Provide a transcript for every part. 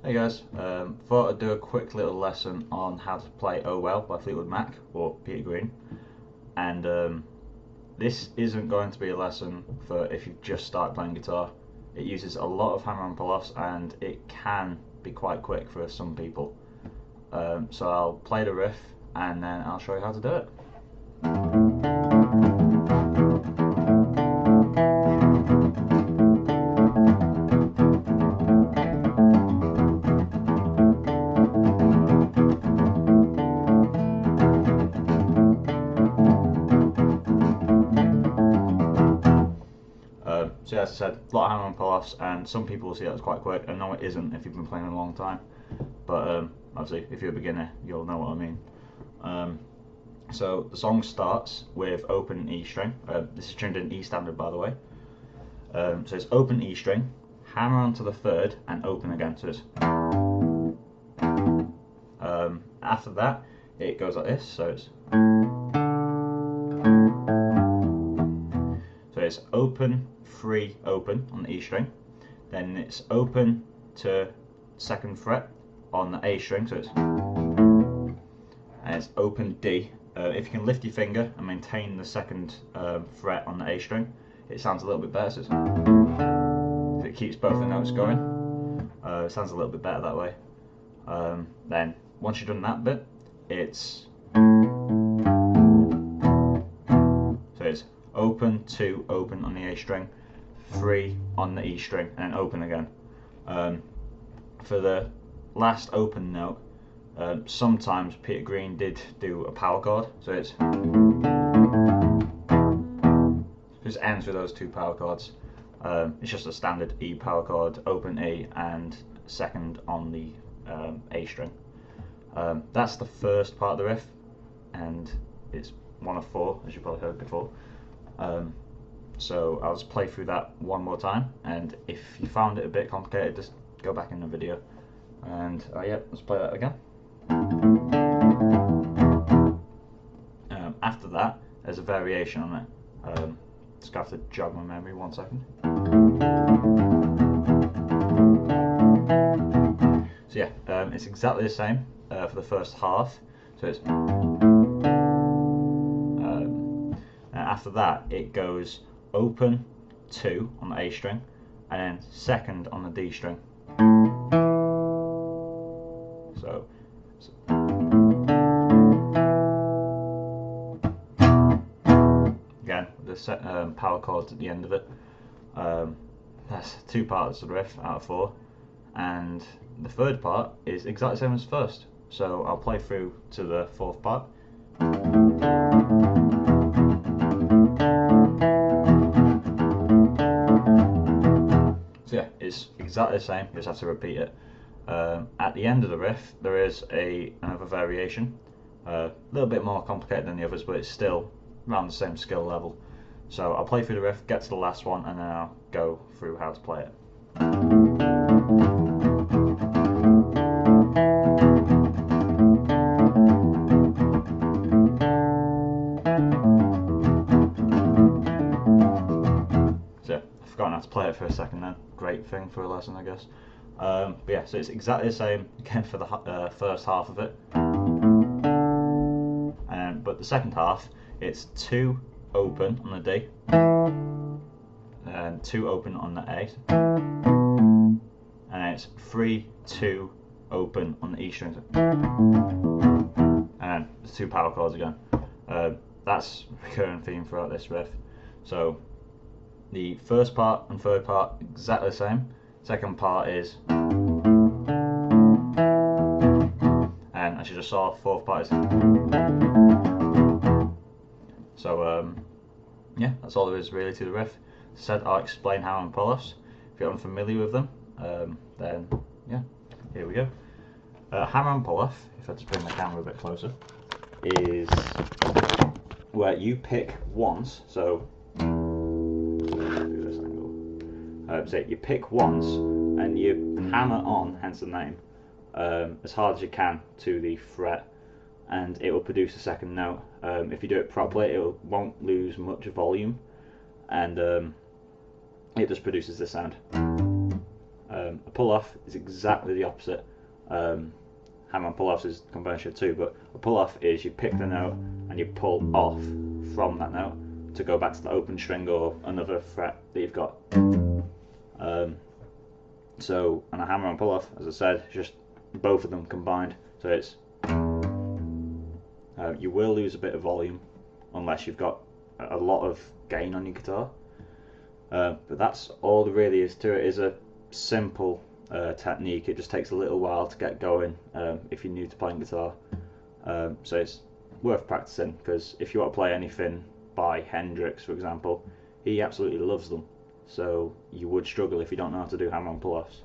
Hey guys, thought I'd do a quick little lesson on how to play Oh Well by Fleetwood Mac or Peter Green, and this isn't going to be a lesson for if you just start playing guitar. It uses a lot of hammer and pull-offs and it can be quite quick for some people. So I'll play the riff and then I'll show you how to do it. So as I said, a lot of hammer and pull-offs, and some people will see that as quite quick, and no it isn't if you've been playing a long time. But obviously if you're a beginner you'll know what I mean. So the song starts with open E string. This is tuned in E standard, by the way. So it's open E string, hammer onto the third and open again. So it's after that it goes like this. So it's open, 3, open on the E string, then it's open to 2nd fret on the A string, so it's open D. If you can lift your finger and maintain the 2nd fret on the A string, it sounds a little bit better. So if it keeps both the notes going, it sounds a little bit better that way. Then once you've done that bit, it's open, 2, open on the A string, 3 on the E string, and then open again. For the last open note, sometimes Peter Green did do a power chord, so it just ends with those 2 power chords. It's just a standard E power chord, open E, and 2nd on the A string. That's the first part of the riff, and it's 1 of 4, as you probably heard before. So I'll just play through that one more time, and if you found it a bit complicated, just go back in the video. And yeah, let's play that again. After that, there's a variation on it. Just have to jog my memory 1 second. So yeah, it's exactly the same for the first half. So it's after that it goes open, 2 on the A string, and then 2nd on the D string. So again, the power chords at the end of it. That's 2 parts of the riff out of 4, and the 3rd part is exactly the same as the first. So I'll play through to the 4th part. So yeah, it's exactly the same, you just have to repeat it. At the end of the riff there is another variation, a little bit more complicated than the others, but it's still around the same skill level. So I'll play through the riff, get to the last one, and then I'll go through how to play it. So I've forgotten how to play it for a second then. Great thing for a lesson, I guess. But yeah, so it's exactly the same again for the first half of it. But the second half, it's 2 open on the D, and 2 open on the A, and it's 3, 2 open on the E string, and then the 2 power chords again. That's a recurring theme throughout this riff. So the first part and 3rd part exactly the same. 2nd part is, and as you just saw, 4th part is. So yeah, that's all there is really to the riff. Said I'll explain hammer and pull-offs. If you're unfamiliar with them, then yeah, here we go. Hammer and pull-off, if I just bring the camera a bit closer, is where you pick once. So so you pick once and you hammer on, hence the name, as hard as you can to the fret, and it will produce a 2nd note. If you do it properly, it won't lose much volume, and it just produces this sound. A pull-off is exactly the opposite. Hammer and pull-offs is conventional too, but a pull-off is you pick the note and you pull off from that note to go back to the open string or another fret that you've got. So, and a hammer and pull-off, as I said, just both of them combined. So it's you will lose a bit of volume unless you've got a lot of gain on your guitar. But that's all there really is to it. Is a simple technique. It just takes a little while to get going if you're new to playing guitar. So it's worth practicing, because if you want to play anything by Hendrix, for example, he absolutely loves them. So you would struggle if you don't know how to do hammer and pull-offs.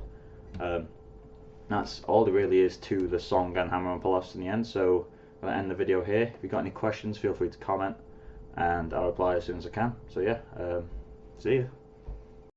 That's all there really is to the song and hammer and pull-offs in the end. So I'm going to end the video here. If you've got any questions, feel free to comment, and I'll reply as soon as I can. So yeah, see you.